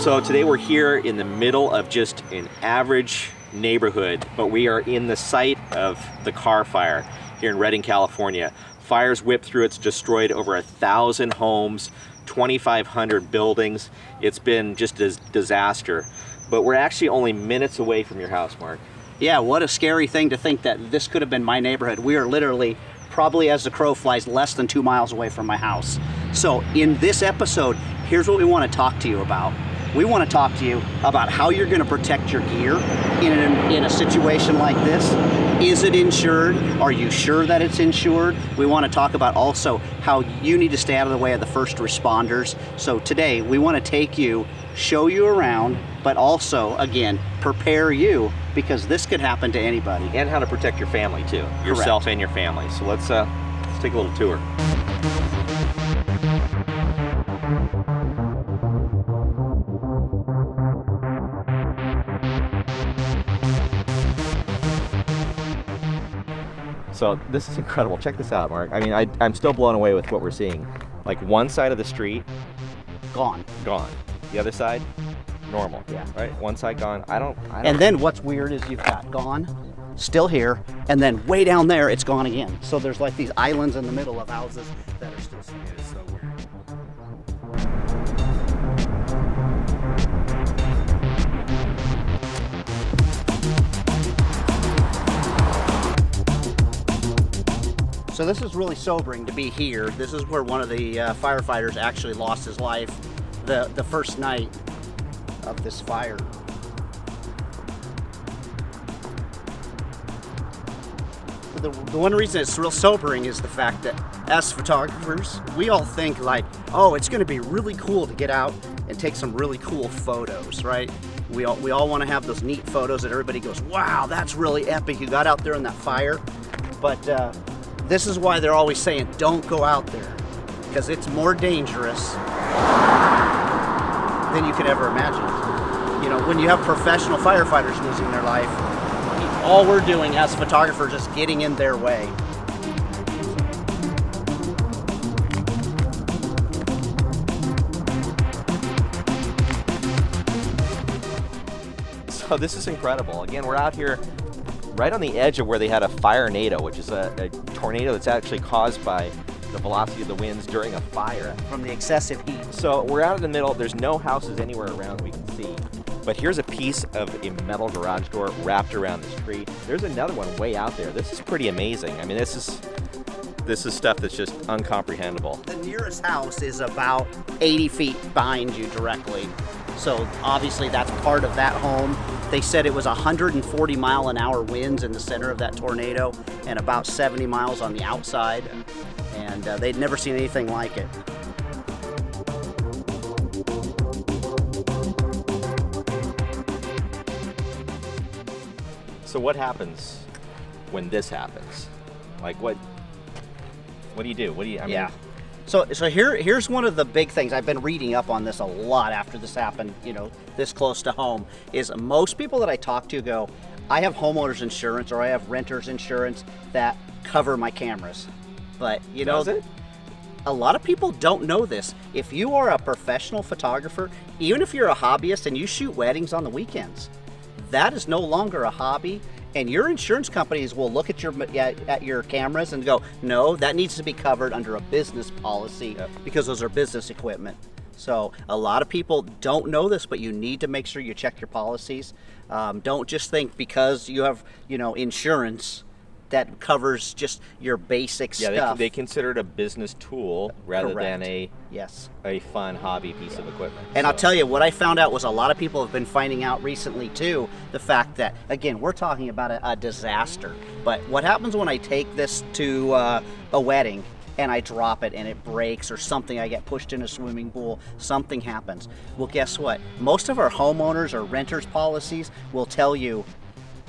So today we're here in the middle of just an average neighborhood, but we are in the site of the Carr Fire here in Redding, California. Fires whipped through, it's destroyed over 1,000 homes, 2,500 buildings. It's been just a disaster. But we're actually only minutes away from your house, Mark. Yeah, what a scary thing to think that this could have been my neighborhood. We are literally, probably as the crow flies, less than 2 miles away from my house. So in this episode, here's what we want to talk to you about. We want to talk to you about how you're going to protect your gear in a situation like this. Is it insured? Are you sure that it's insured? We want to talk about also how you need to stay out of the way of the first responders. So today we want to take you, show you around, but also, again, prepare you, because this could happen to anybody. And how to protect your family too, yourself Correct. and your family. So let's take a little tour. So this is incredible. Check this out, Mark. I mean, I'm still blown away with what we're seeing. Like one side of the street, Gone. The other side, normal. Yeah. Right? One side gone. I don't. And then what's weird is you've got gone, still here, and then way down there it's gone again. So there's like these islands in the middle of houses that are still standing. It is so weird. So this is really sobering to be here. This is where one of the firefighters actually lost his life the first night of this fire. The one reason it's real sobering is the fact that as photographers, we all think like, oh, it's gonna be really cool to get out and take some really cool photos, right? We all wanna have those neat photos that everybody goes, wow, that's really epic. You got out there in that fire. But this is why they're always saying, don't go out there, because it's more dangerous than you could ever imagine. You know, when you have professional firefighters losing their life, all we're doing as photographers is getting in their way. So this is incredible. Again, we're out here right on the edge of where they had a fire-nado, which is a tornado that's actually caused by the velocity of the winds during a fire. From the excessive heat. So we're out in the middle. There's no houses anywhere around we can see. But here's a piece of a metal garage door wrapped around this tree. There's another one way out there. This is pretty amazing. I mean, this is stuff that's just uncomprehendable. The nearest house is about 80 feet behind you directly. So obviously that's part of that home. They said it was 140 mile an hour winds in the center of that tornado and about 70 miles on the outside. And they'd never seen anything like it. So what happens when this happens? Like what do you do? Yeah. So here's one of the big things. I've been reading up on this a lot after this happened, you know, this close to home, is most people that I talk to go, I have homeowners insurance or I have renters insurance that cover my cameras. But you know, Does it? a lot of people don't know this. If you are a professional photographer, even if you're a hobbyist and you shoot weddings on the weekends, that is no longer a hobby. And your insurance companies will look at your cameras and go, no, that needs to be covered under a business policy. Yep. Because those are business equipment. So a lot of people don't know this, but you need to make sure you check your policies. Don't just think because you have, you know, insurance that covers just your basic stuff. Yeah, they consider it a business tool rather Correct. than Yes. a fun hobby piece of equipment. And I'll tell you, what I found out was a lot of people have been finding out recently too, the fact that, again, we're talking about a disaster. But what happens when I take this to a wedding and I drop it and it breaks or something, I get pushed in a swimming pool, something happens. Well, guess what? Most of our homeowners or renters policies will tell you,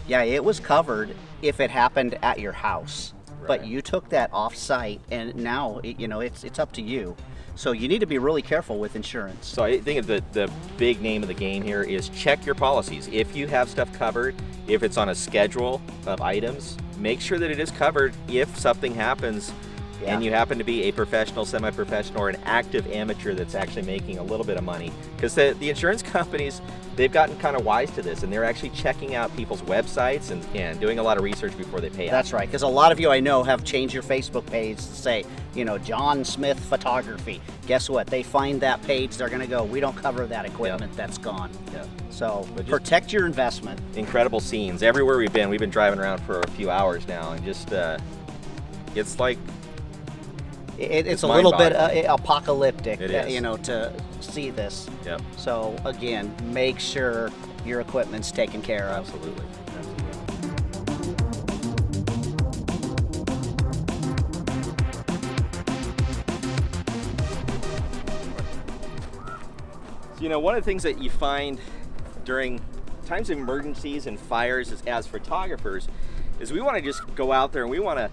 yeah, it was covered if it happened at your house. Right. But you took that off-site and now, it's up to you. So you need to be really careful with insurance. So I think the big name of the game here is check your policies. If you have stuff covered, if it's on a schedule of items, make sure that it is covered if something happens Yeah. and you happen to be a professional, semi-professional, or an active amateur that's actually making a little bit of money, because the insurance companies, they've gotten kind of wise to this, and they're actually checking out people's websites and doing a lot of research before they pay out. That's right, because a lot of you I know have changed your Facebook page to say, John Smith Photography. Guess what? They find that page, they're going to go, we don't cover that equipment, that's gone. Yeah. So protect your investment. Incredible scenes. Everywhere we've been driving around for a few hours now, and just, it's like... It's a little bit apocalyptic, It is. To see this. Yep. So again, make sure your equipment's taken care of. Absolutely. So, one of the things that you find during times of emergencies and fires as photographers is we want to just go out there and we want to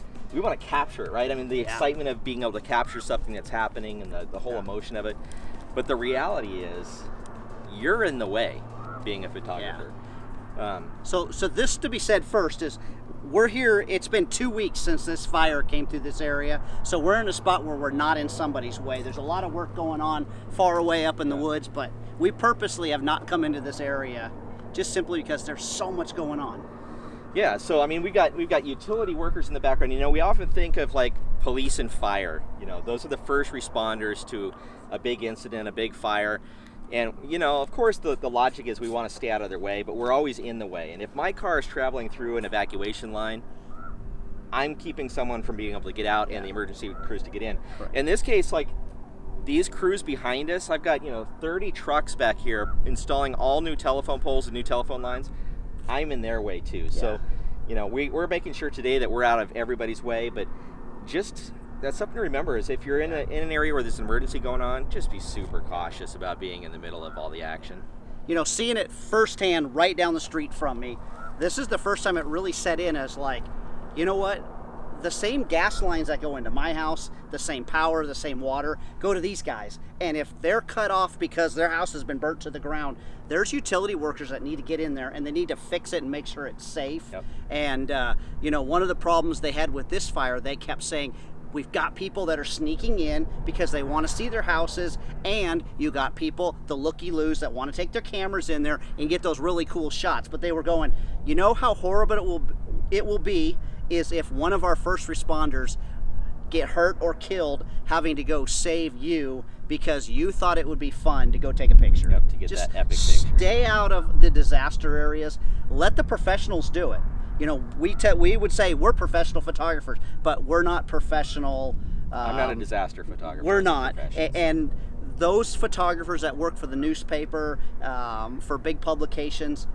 capture it, right? I mean, the excitement of being able to capture something that's happening and the whole emotion of it. But the reality is, you're in the way being a photographer. Yeah. So this to be said first is, we're here, it's been 2 weeks since this fire came through this area, so we're in a spot where we're not in somebody's way. There's a lot of work going on far away up in the woods, but we purposely have not come into this area just simply because there's so much going on. Yeah, so I mean, we've got utility workers in the background. We often think of like police and fire. Those are the first responders to a big incident, a big fire. And of course, the logic is we want to stay out of their way, but we're always in the way. And if my car is traveling through an evacuation line, I'm keeping someone from being able to get out and the emergency crews to get in. Correct. In this case, like these crews behind us, I've got 30 trucks back here installing all new telephone poles and new telephone lines. I'm in their way too. So, we're making sure today that we're out of everybody's way, but just that's something to remember is if you're in an area where there's an emergency going on, just be super cautious about being in the middle of all the action. Seeing it firsthand right down the street from me, this is the first time it really set in as like, you know what? The same gas lines that go into my house, the same power, the same water, go to these guys. And if they're cut off because their house has been burnt to the ground, there's utility workers that need to get in there and they need to fix it and make sure it's safe. Yep. And, one of the problems they had with this fire, they kept saying, we've got people that are sneaking in because they want to see their houses, and you got people, the looky-loos, that want to take their cameras in there and get those really cool shots. But they were going, how horrible it will be is if one of our first responders get hurt or killed having to go save you because you thought it would be fun to go take a picture. Yep, to get Just that epic picture. Stay out of the disaster areas. Let the professionals do it. We would say we're professional photographers, but we're not professional. I'm not a disaster photographer. We're not. And those photographers that work for the newspaper, for big publications,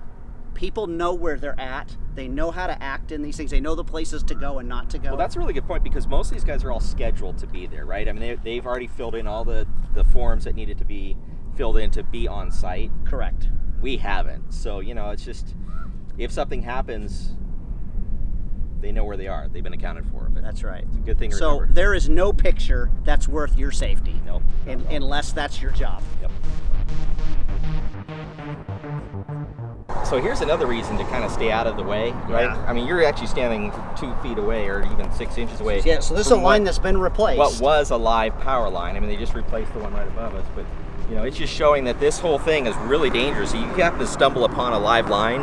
people know where they're at. They know how to act in these things. They know the places to go and not to go. Well, that's a really good point because most of these guys are all scheduled to be there, right? I mean, they've already filled in all the forms that needed to be filled in to be on site. Correct. We haven't. So, it's just, if something happens, they know where they are. They've been accounted for. But that's right. It's a good thing to so remember. There is no picture that's worth your safety. Nope. Unless that's your job. Yep. So here's another reason to kind of stay out of the way, right? Yeah. I mean, you're actually standing 2 feet away or even 6 inches away. Yeah, so this is a line that's been replaced. What was a live power line. I mean, they just replaced the one right above us. But, it's just showing that this whole thing is really dangerous. So you happen to stumble upon a live line,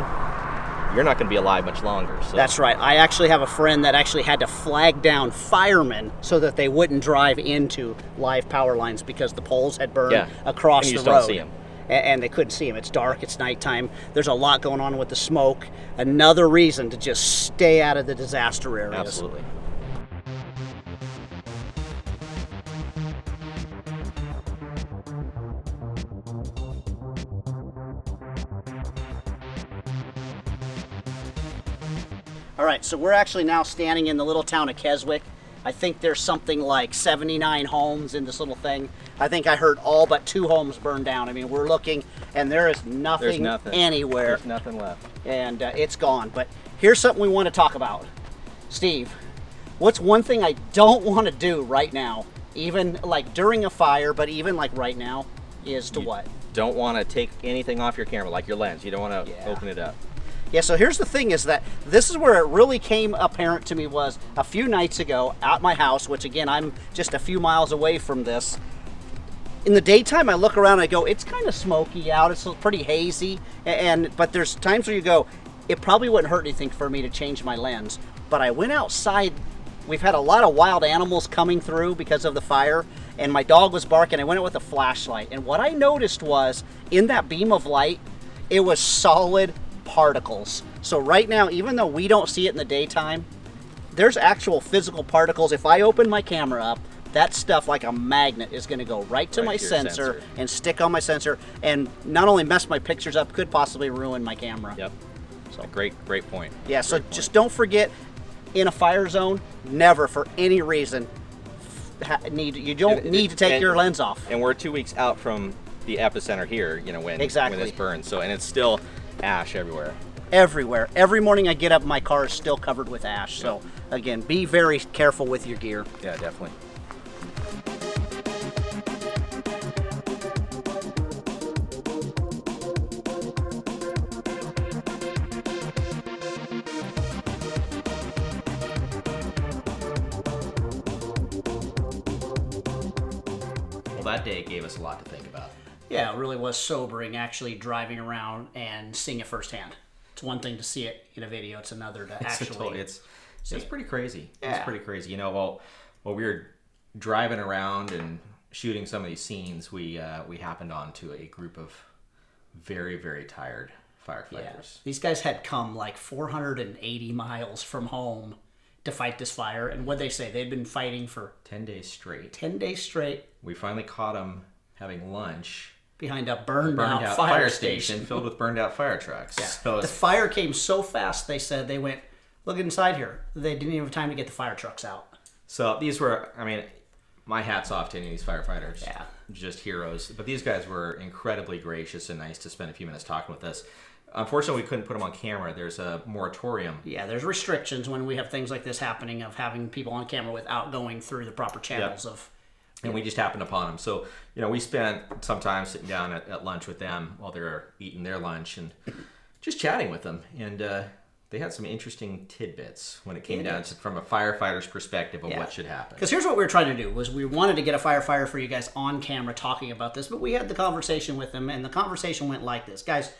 you're not going to be alive much longer. So. That's right. I actually have a friend that actually had to flag down firemen so that they wouldn't drive into live power lines because the poles had burned across and you the just road. Don't see them. And they couldn't see them. It's dark, it's nighttime. There's a lot going on with the smoke. Another reason to just stay out of the disaster areas. Absolutely. All right, so we're actually now standing in the little town of Keswick. I think there's something like 79 homes in this little thing. I think I heard all but 2 homes burned down. I mean, we're looking, and there is nothing anywhere. There's nothing left. And it's gone. But here's something we want to talk about. Steve, what's one thing I don't want to do right now, even like during a fire, but even like right now, is to what? Don't want to take anything off your camera, like your lens. You don't want to open it up. Yeah, so here's the thing is that this is where it really came apparent to me was a few nights ago at my house, which again, I'm just a few miles away from this. In the daytime, I look around and I go, it's kind of smoky out. It's pretty hazy. But there's times where you go, it probably wouldn't hurt anything for me to change my lens. But I went outside. We've had a lot of wild animals coming through because of the fire. And my dog was barking. I went out with a flashlight. And what I noticed was, in that beam of light, it was solid particles. So right now, even though we don't see it in the daytime, there's actual physical particles. If I open my camera up, that stuff like a magnet is going to go right to my sensor and stick on my sensor and not only mess my pictures up, could possibly ruin my camera. Yep. So great point. Yeah, so just don't forget, in a fire zone, never for any reason you don't need to take your lens off. And we're 2 weeks out from the epicenter here, when this burns. So, and it's still ash everywhere. Everywhere. Every morning I get up, my car is still covered with ash. So again, be very careful with your gear. Yeah, definitely. That day gave us a lot to think about. Yeah, it really was sobering actually driving around and seeing it firsthand. It's one thing to see it in a video, it's another to actually it's pretty crazy. Yeah. It's pretty crazy. While we were driving around and shooting some of these scenes, we happened onto a group of very, very tired firefighters. Yeah. These guys had come like 480 miles from home to fight this fire, and what'd they say? They'd been fighting for 10 days straight. 10 days straight. We finally caught them having lunch behind a burned out fire station filled with burned out fire trucks. Yeah. So the fire came so fast, they said they went, look inside here. They didn't even have time to get the fire trucks out. So these were, my hat's off to any of these firefighters. Yeah. Just heroes. But these guys were incredibly gracious and nice to spend a few minutes talking with us. Unfortunately, we couldn't put them on camera. There's a moratorium. Yeah, there's restrictions when we have things like this happening of having people on camera without going through the proper channels of... And we just happened upon them. So, we spent some time sitting down at lunch with them while they were eating their lunch and just chatting with them. And they had some interesting tidbits when it came down to from a firefighter's perspective of what should happen. Because here's what we were trying to do, was we wanted to get a firefighter for you guys on camera talking about this, but we had the conversation with them, and the conversation went like this. Guys,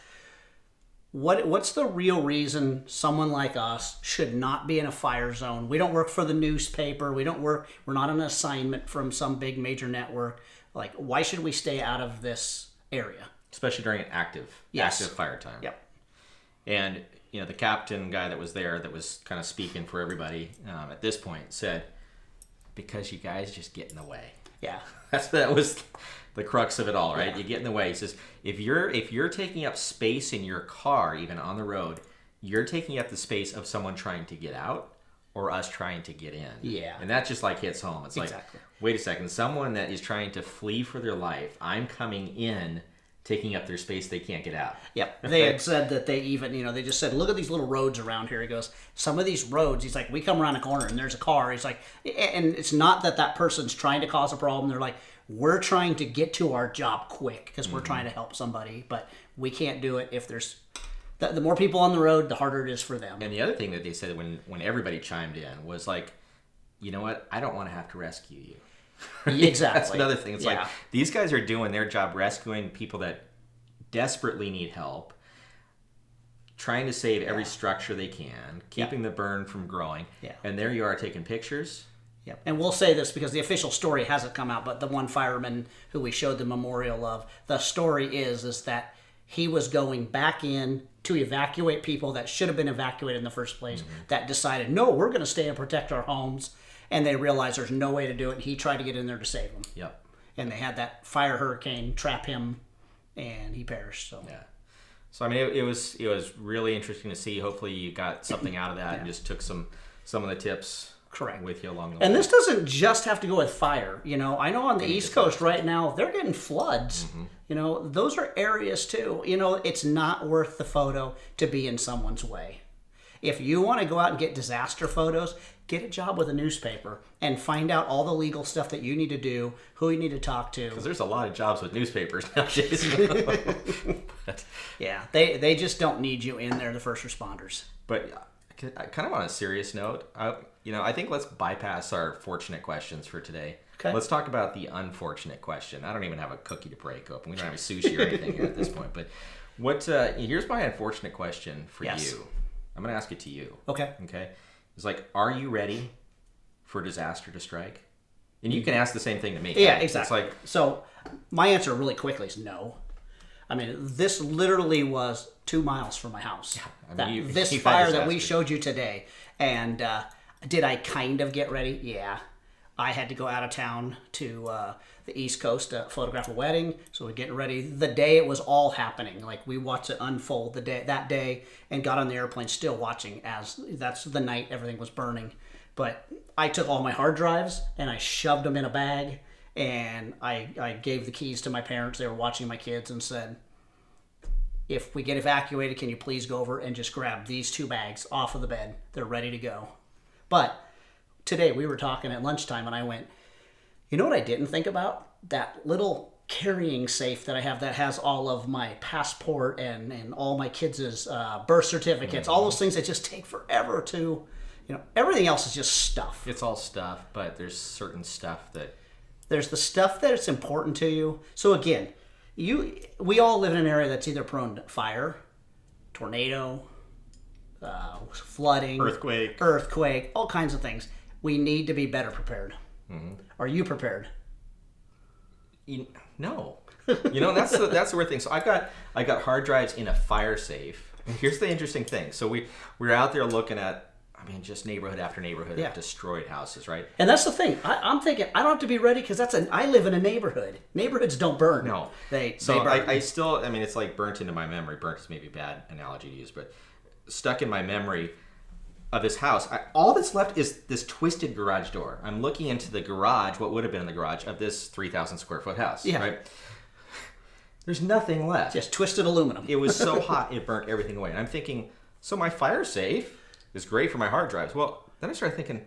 what's the real reason someone like us should not be in a fire zone? We don't work for the newspaper. We're not on an assignment from some big major network. Like, why should we stay out of this area? Especially during an active fire time. Yep. And, the captain guy that was there that was kind of speaking for everybody at this point said, because you guys just get in the way. Yeah. That was the crux of it all, right? Yeah. You get in the way. He says, if you're taking up space in your car, even on the road, you're taking up the space of someone trying to get out or us trying to get in. Yeah. And that just hits home. It's like, wait a second, someone that is trying to flee for their life, I'm coming in, taking up their space they can't get out. Yep. They had said that they even, they just said, look at these little roads around here. He goes, some of these roads, he's like, we come around a corner and there's a car. He's like, and it's not that person's trying to cause a problem. They're like, we're trying to get to our job quick because we're trying to help somebody, but we can't do it if there's... The more people on the road, the harder it is for them. And the other thing that they said when everybody chimed in was like, you know what? I don't want to have to rescue you. Exactly. That's another thing. It's like these guys are doing their job rescuing people that desperately need help, trying to save every structure they can, keeping the burn from growing. Yeah. And there you are taking pictures. Yep. And we'll say this because the official story hasn't come out, but the one fireman who we showed the memorial of, the story is that he was going back in to evacuate people that should have been evacuated in the first place, that decided, no, we're going to stay and protect our homes. And they realized there's no way to do it. And he tried to get in there to save them. Yep. And they had that fire hurricane trap him, and he perished. So yeah. So it was really interesting to see. Hopefully you got something out of that and just took some of the tips with you along the way. And this doesn't just have to go with fire. I know on the East Coast right now they're getting floods. Those are areas too. It's not worth the photo to be in someone's way. If you want to go out and get disaster photos, get a job with a newspaper and find out all the legal stuff that you need to do, who you need to talk to. Because there's a lot of jobs with newspapers nowadays. Yeah, they just don't need you in there, the first responders. But kind of on a serious note, I think let's bypass our fortunate questions for today. Okay. Let's talk about the unfortunate question. I don't even have a cookie to break open. We don't have a sushi or anything here at this point. But here's my unfortunate question for you. I'm going to ask it to you. Okay. Okay. It's like, are you ready for disaster to strike? And you can ask the same thing to me. Yeah, right? exactly. It's like, so my answer really quickly is no. I mean, this literally was 2 miles from my house. Yeah, I mean, This fire that we showed you today. And did I kind of get ready? Yeah. I had to go out of town to the East Coast to photograph a wedding. So we're getting ready. The day it was all happening. Like, we watched it unfold that day and got on the airplane still watching as that's the night everything was burning. But I took all my hard drives and I shoved them in a bag. And I gave the keys to my parents. They were watching my kids and said, if we get evacuated, can you please go over and just grab these 2 bags off of the bed? They're ready to go. But today we were talking at lunchtime and I went, you know what I didn't think about? That little carrying safe that I have that has all of my passport and all my kids' birth certificates, all those things that just take forever to, everything else is just stuff. it's all stuff, but there's certain stuff that... There's the stuff that's important to you. So again, we all live in an area that's either prone to fire, tornado, flooding, earthquake, all kinds of things. We need to be better prepared. Mm-hmm. Are you prepared? No. That's the weird thing. So I got hard drives in a fire safe. And here's the interesting thing. So we were out there looking at, just neighborhood after neighborhood of destroyed houses, right? And that's the thing. I'm thinking I don't have to be ready because I live in a neighborhood. Neighborhoods don't burn. No, they burn. I still. It's like burnt into my memory. Burnt is maybe a bad analogy to use, but stuck in my memory of this house. All that's left is this twisted garage door. I'm looking into the garage, what would have been in the garage of this 3,000 square foot house. Yeah. Right. There's nothing left. Just twisted aluminum. It was so hot it burnt everything away. And I'm thinking, so my fire safe is great for my hard drives. Well, then I started thinking,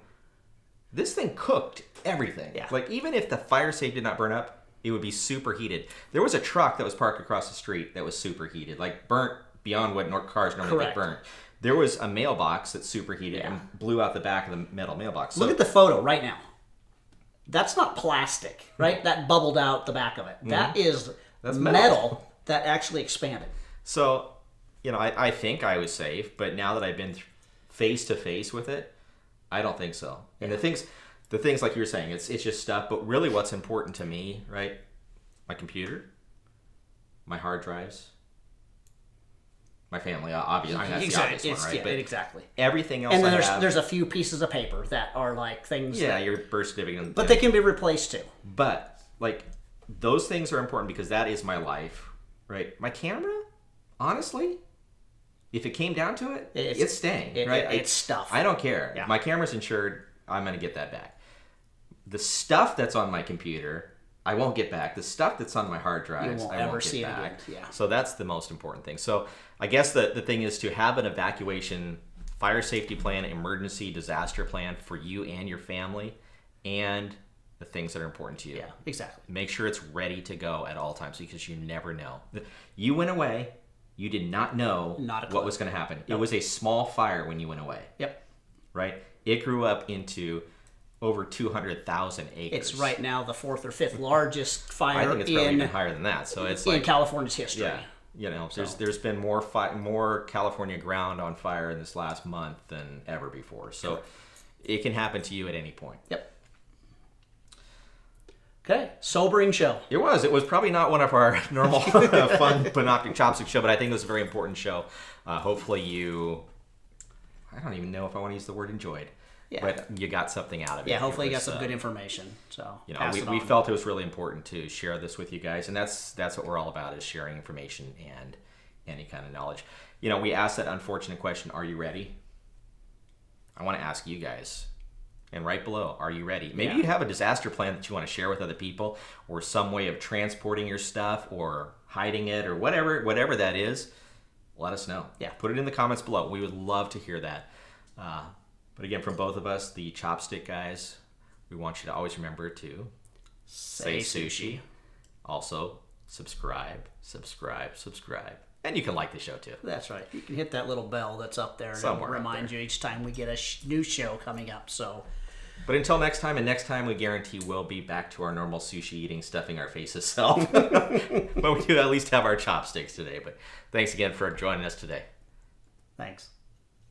this thing cooked everything. Yeah. Like, even if the fire safe did not burn up, it would be superheated. There was a truck that was parked across the street that was superheated, like burnt beyond what cars normally get burnt. There was a mailbox that superheated and blew out the back of the metal mailbox. Look at the photo right now. That's not plastic, right? That bubbled out the back of it. Mm-hmm. That's metal that actually expanded. So, I think I was safe, but now that I've been face to face with it, I don't think so. And the things like you were saying, it's just stuff. But really, what's important to me, right? My computer, my hard drives, my family. Obviously, that's the obvious one, right? Yeah, but exactly. Everything else. And then there's a few pieces of paper that are like things. Yeah, your birth certificate. But they can be replaced too. But those things are important because that is my life, right? My camera, honestly. If it came down to it, it's staying, right? It's stuff. I don't care. Yeah. My camera's insured. I'm going to get that back. The stuff that's on my computer, I won't get back. The stuff that's on my hard drives, I won't get back. Again. Yeah. So that's the most important thing. So I guess the thing is to have an evacuation, fire safety plan, emergency disaster plan for you and your family, and the things that are important to you. Yeah, exactly. Make sure it's ready to go at all times because you never know. You went away. You did not know what was going to happen. Nope. It was a small fire when you went away. Yep. Right? It grew up into over 200,000 acres. It's right now the 4th or 5th largest fire I think it's probably even higher than that. So it's in California's history. Yeah. There's been more California ground on fire in this last month than ever before. So it can happen to you at any point. Yep. Okay, sobering show. It was probably not one of our normal fun Panoptic Chopstick show, but I think it was a very important show. Hopefully I don't even know if I want to use the word enjoyed, but you got something out of it. Yeah, hopefully you got some good information. So we felt it was really important to share this with you guys, and that's what we're all about, is sharing information and any kind of knowledge. We asked that unfortunate question, are you ready? I want to ask you guys. And right below, are you ready? Maybe you have a disaster plan that you want to share with other people, or some way of transporting your stuff or hiding it or whatever that is. let us know. Yeah. Put it in the comments below. We would love to hear that. But again, from both of us, the Chopstick Guys, we want you to always remember to say sushi. Also, subscribe. And you can like the show too. That's right. You can hit that little bell that's up there. And it'll remind you each time we get a new show coming up. So, but until next time, and next time we guarantee we'll be back to our normal sushi eating, stuffing our faces self. But we do at least have our chopsticks today. But thanks again for joining us today. Thanks.